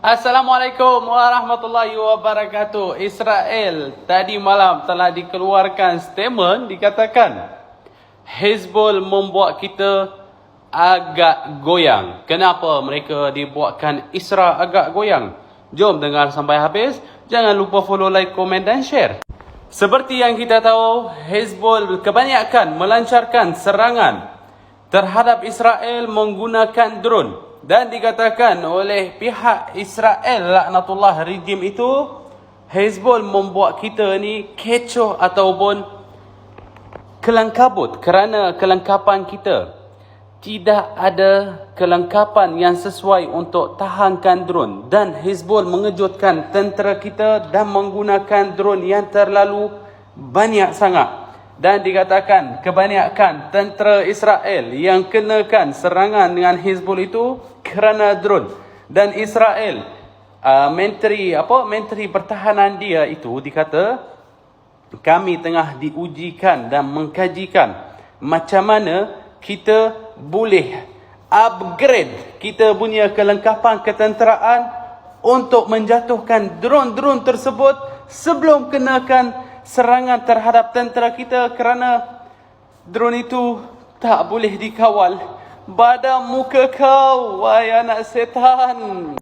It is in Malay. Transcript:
Assalamualaikum warahmatullahi wabarakatuh. Israel tadi malam telah dikeluarkan statement dikatakan Hezbollah membuat kita agak goyang. Kenapa mereka dibuatkan Israel agak goyang? Jom dengar sampai habis. Jangan lupa follow, like, komen dan share. Seperti yang kita tahu, Hezbollah kebanyakan melancarkan serangan terhadap Israel menggunakan drone. Dan dikatakan oleh pihak Israel, laknatullah rejim itu, Hezbollah membuat kita ni kecoh ataupun kelang kabut kerana kelengkapan kita. Tidak ada kelengkapan yang sesuai untuk tahankan drone. Dan Hezbollah mengejutkan tentera kita dan menggunakan drone yang terlalu banyak sangat. Dan dikatakan kebanyakan tentera Israel yang kenakan serangan dengan Hezbollah itu kerana drone. Dan Israel, Menteri Pertahanan dia itu dikata, kami tengah diujikan dan mengkajikan macam mana kita boleh upgrade kita punya kelengkapan ketenteraan untuk menjatuhkan drone-drone tersebut sebelum kenakan serangan terhadap tentera kita, kerana drone itu tak boleh dikawal. Badan muka kau, wahai anak setan.